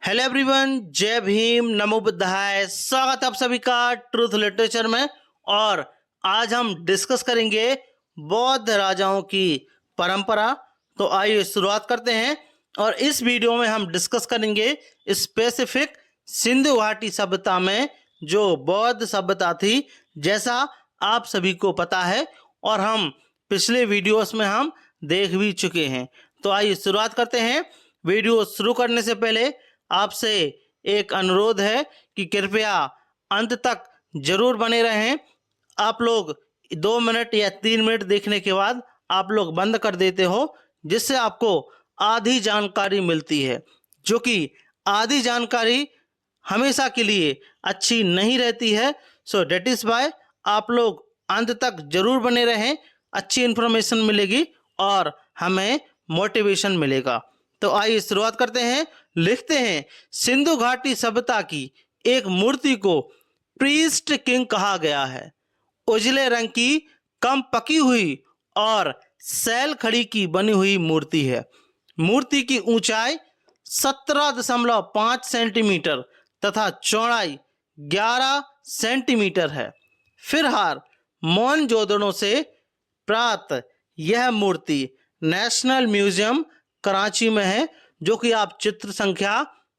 Hello everyone, जय भीम, नमो बुद्धाय। स्वागत है आप सभी का ट्रूथ लिटरेचर में। और आज हम डिस्कस करेंगे बौद्ध राजाओं की परंपरा। तो आइए शुरुआत करते हैं। और इस वीडियो में हम डिस्कस करेंगे स्पेसिफिक सिंधु घाटी सभ्यता में जो बौद्ध सभ्यता थी, जैसा आप सभी को पता है और हम पिछले वीडियोस में हम देख भी चुके हैं। तो आइए शुरुआत करते हैं। वीडियो शुरू करने से पहले आपसे एक अनुरोध है कि कृपया अंत तक जरूर बने रहें। आप लोग 2 मिनट या 3 मिनट देखने के बाद आप लोग बंद कर देते हो, जिससे आपको आधी जानकारी मिलती है, जो कि आधी जानकारी हमेशा के लिए अच्छी नहीं रहती है। सो डेट इज वाई आप लोग अंत तक जरूर बने रहें। अच्छी इन्फॉर्मेशन मिलेगी और हमें मोटिवेशन मिलेगा। तो आइए शुरुआत करते हैं। लिखते हैं, सिंधु घाटी सभ्यता की एक मूर्ति को प्रीस्ट किंग कहा गया है। उजले रंग की, कम पकी हुई और सैल खड़ी की बनी हुई मूर्ति है। मूर्ति की ऊंचाई 17.5 सेंटीमीटर तथा चौड़ाई 11 सेंटीमीटर है। फिलहाल मोहनजोदड़ो से प्राप्त यह मूर्ति नेशनल म्यूजियम कराची में है, जो कि आप चित्र संख्या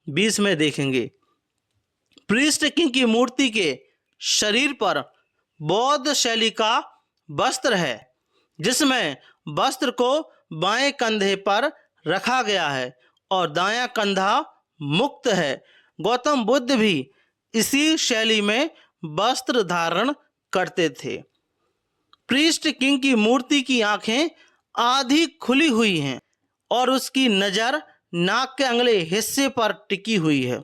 20 में देखेंगे। प्रीस्ट किंग की मूर्ति के शरीर पर बौद्ध शैली का वस्त्र है, जिसमें वस्त्र को बाएं कंधे पर रखा गया है और दायां कंधा मुक्त है। गौतम बुद्ध भी इसी शैली में वस्त्र धारण करते थे। प्रीस्ट किंग की मूर्ति की आंखें आधी खुली हुई हैं और उसकी नज़र नाक के अगले हिस्से पर टिकी हुई है।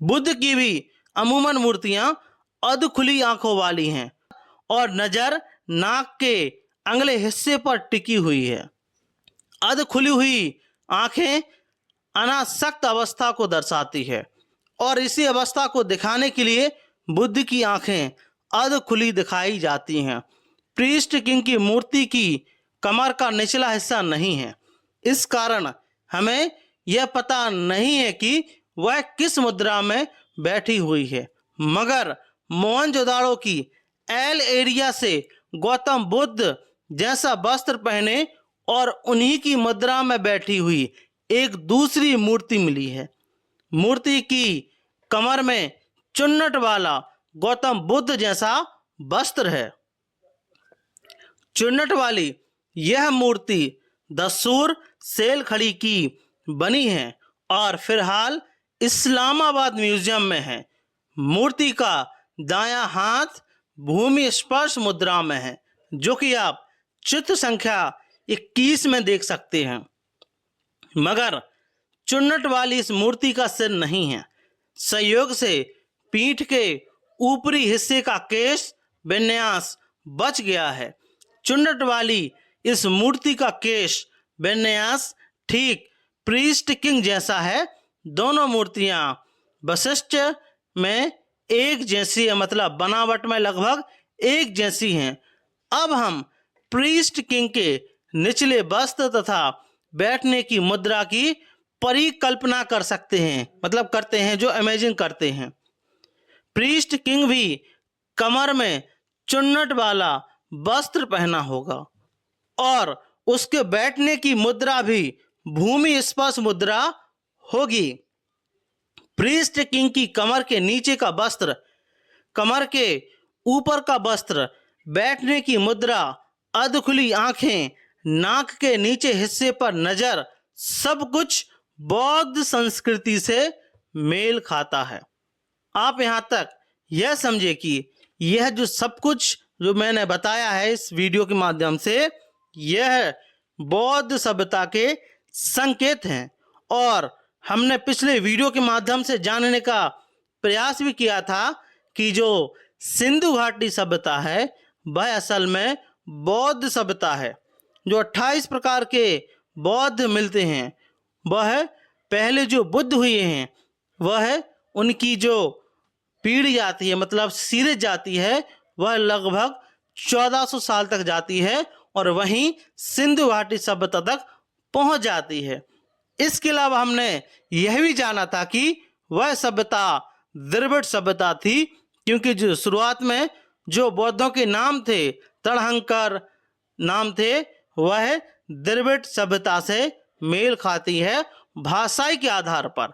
बुद्ध की भी अमूमन मूर्तियां अध खुली आंखों वाली हैं और नज़र नाक के अगले हिस्से पर टिकी हुई है। अध खुली हुई आंखें अनासक्त अवस्था को दर्शाती है और इसी अवस्था को दिखाने के लिए बुद्ध की आंखें अध खुली दिखाई जाती हैं। प्रीस्ट किंग की मूर्ति की कमर का निचला हिस्सा नहीं है। इस कारण हमें यह पता नहीं है कि वह किस मुद्रा में बैठी हुई है, मगर मोहनजोदाड़ो की एल एरिया से गौतम बुद्ध जैसा वस्त्र पहने और उन्हीं की मुद्रा में बैठी हुई एक दूसरी मूर्ति मिली है। मूर्ति की कमर में चुन्नट वाला गौतम बुद्ध जैसा वस्त्र है। चुन्नट वाली यह मूर्ति दसूर सेल खड़ी की बनी है और फिलहाल इस्लामाबाद म्यूजियम में है। मूर्ति का दायां हाथ भूमि स्पर्श मुद्रा में है, जो कि आप चित्र संख्या 21 में देख सकते हैं। मगर चुन्नट वाली इस मूर्ति का सिर नहीं है। संयोग से पीठ के ऊपरी हिस्से का केश विन्यास बच गया है। चुन्नट वाली इस मूर्ति का केश विन्यास ठीक प्रीस्ट किंग जैसा है। दोनों मूर्तियां वशिष्ठ में एक जैसी है, मतलब बनावट में लगभग एक जैसी हैं। अब हम प्रीस्ट किंग के निचले वस्त्र तथा बैठने की मुद्रा की परिकल्पना कर सकते हैं, मतलब करते हैं, जो इमेजिन करते हैं। प्रीस्ट किंग भी कमर में चुन्नट वाला वस्त्र पहना होगा और उसके बैठने की मुद्रा भी भूमि स्पर्श मुद्रा होगी। प्रीस्ट किंग की कमर के नीचे का वस्त्र, कमर के ऊपर का वस्त्र, बैठने की मुद्रा, अध खुली आंखें, नाक के नीचे हिस्से पर नजर, सब कुछ बौद्ध संस्कृति से मेल खाता है। आप यहाँ तक यह समझे कि यह जो सब कुछ जो मैंने बताया है इस वीडियो के माध्यम से, यह बौद्ध सभ्यता के संकेत हैं। और हमने पिछले वीडियो के माध्यम से जानने का प्रयास भी किया था कि जो सिंधु घाटी सभ्यता है वह असल में बौद्ध सभ्यता है। जो 28 प्रकार के बौद्ध मिलते हैं, वह पहले जो बुद्ध हुए हैं वह उनकी जो पीढ़ी जाती है, मतलब सीरीज जाती है, वह लगभग 1400 साल तक जाती है और वहीं सिंधु घाटी सभ्यता तक पहुंच जाती है। इसके अलावा हमने यह भी जाना था कि वह सभ्यता द्रविड़ सभ्यता थी, क्योंकि जो शुरुआत में जो बौद्धों के नाम थे, तड़हंकर नाम थे, वह द्रविड़ सभ्यता से मेल खाती है भाषाई के आधार पर।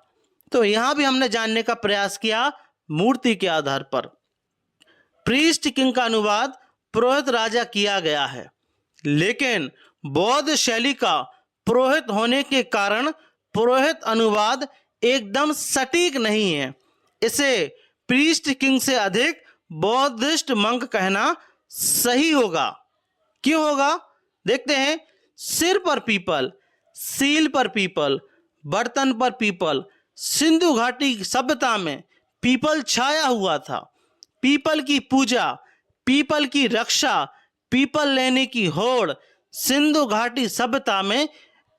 तो यहाँ भी हमने जानने का प्रयास किया मूर्ति के आधार पर। प्रीस्ट किंग का अनुवाद पुरोहित राजा किया गया है, लेकिन बौद्ध शैली का पुरोहित होने के कारण पुरोहित अनुवाद एकदम सटीक नहीं है। इसे प्रीस्ट किंग से अधिक बौद्धिस्ट मंक कहना सही होगा। क्यों होगा? देखते हैं। सिर पर पीपल, सील पर पीपल, बर्तन पर पीपल। सिंधु घाटी सभ्यता में पीपल छाया हुआ था। पीपल की पूजा, पीपल की रक्षा, पीपल लेने की होड़ सिंधु घाटी सभ्यता में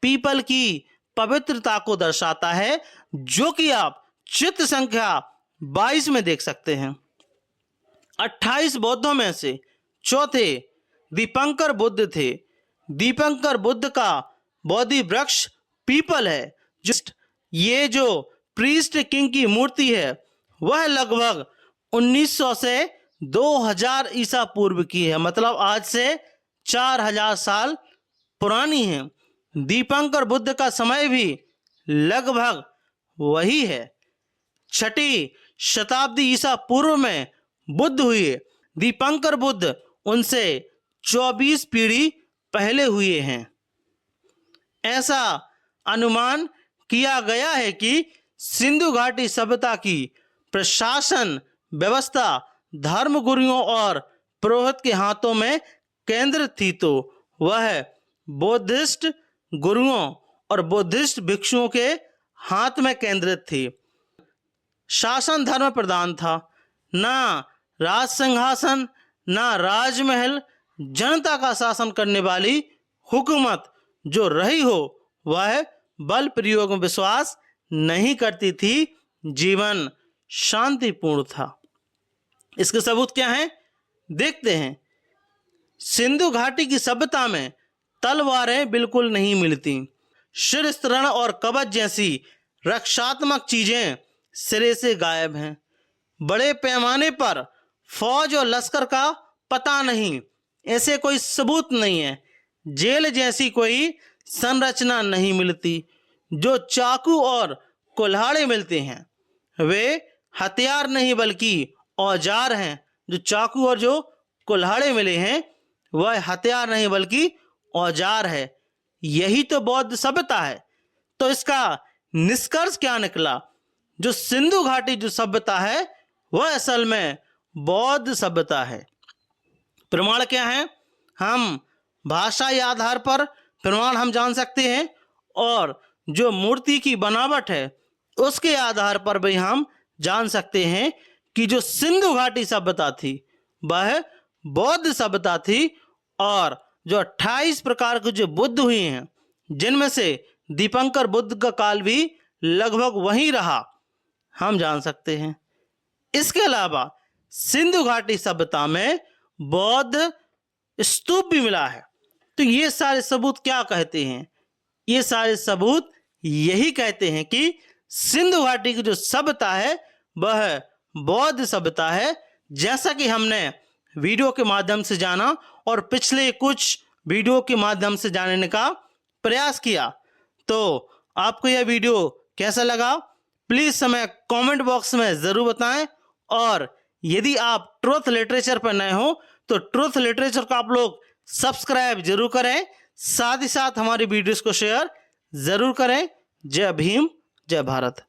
पीपल की पवित्रता को दर्शाता है, जो कि आप चित्र संख्या 22 में देख सकते हैं। 28 बौद्धों में से चौथे दीपंकर बुद्ध थे। दीपंकर बुद्ध का बोधि वृक्ष पीपल है। ये जो प्रीस्ट किंग की मूर्ति है वह लगभग 1900 से 2000 ईसा पूर्व की है, मतलब आज से 4000 साल पुरानी है। दीपंकर बुद्ध का समय भी लगभग वही है। 6ठी शताब्दी ईसा पूर्व में बुद्ध हुए। दीपंकर बुद्ध उनसे 24 पीढ़ी पहले हुए हैं। ऐसा अनुमान किया गया है कि सिंधु घाटी सभ्यता की प्रशासन व्यवस्था धर्मगुरुओं और पुरोहित के हाथों में केंद्रित थी, तो वह बौद्धिस्ट गुरुओं और बौद्धिस्ट भिक्षुओं के हाथ में केंद्रित थी। शासन धर्म प्रधान था, ना राज सिंहासन, ना राजमहल। जनता का शासन करने वाली हुकूमत जो रही हो वह बल प्रयोग में विश्वास नहीं करती थी। जीवन शांतिपूर्ण था। इसके सबूत क्या हैं? देखते हैं। सिंधु घाटी की सभ्यता में तलवारें बिल्कुल नहीं मिलती। शिरस्त्रण और कवच जैसी रक्षात्मक चीजें सिरे से गायब हैं। बड़े पैमाने पर फौज और लश्कर का पता नहीं, ऐसे कोई सबूत नहीं है। जेल जैसी कोई संरचना नहीं मिलती। जो चाकू और कुल्हाड़े मिलते हैं वे हथियार नहीं बल्कि औजार हैं। जो चाकू और जो कुल्हाड़े मिले हैं वह हथियार नहीं बल्कि औजार है। यही तो बौद्ध सभ्यता है। तो इसका निष्कर्ष क्या निकला? जो सिंधु घाटी जो सभ्यता है वह असल में बौद्ध सभ्यता है। प्रमाण क्या है? हम भाषाई आधार पर प्रमाण हम जान सकते हैं, और जो मूर्ति की बनावट है उसके आधार पर भी हम जान सकते हैं कि जो सिंधु घाटी सभ्यता थी वह बौद्ध सभ्यता थी। और जो 28 प्रकार के जो बुद्ध हुए हैं, जिनमें से दीपंकर बुद्ध का काल भी लगभग वही रहा, हम जान सकते हैं। इसके अलावा सिंधु घाटी सभ्यता में बौद्ध स्तूप भी मिला है। तो ये सारे सबूत क्या कहते हैं? ये सारे सबूत यही कहते हैं कि सिंधु घाटी की जो सभ्यता है वह बौद्ध सभ्यता है। जैसा कि हमने वीडियो के माध्यम से जाना और पिछले कुछ वीडियो के माध्यम से जानने का प्रयास किया। तो आपको यह वीडियो कैसा लगा प्लीज़ हमें कमेंट बॉक्स में ज़रूर बताएं। और यदि आप ट्रुथ लिटरेचर पर नए हो तो ट्रुथ लिटरेचर को आप लोग सब्सक्राइब जरूर करें, साथ ही साथ हमारी वीडियोस को शेयर जरूर करें। जय भीम, जय भारत।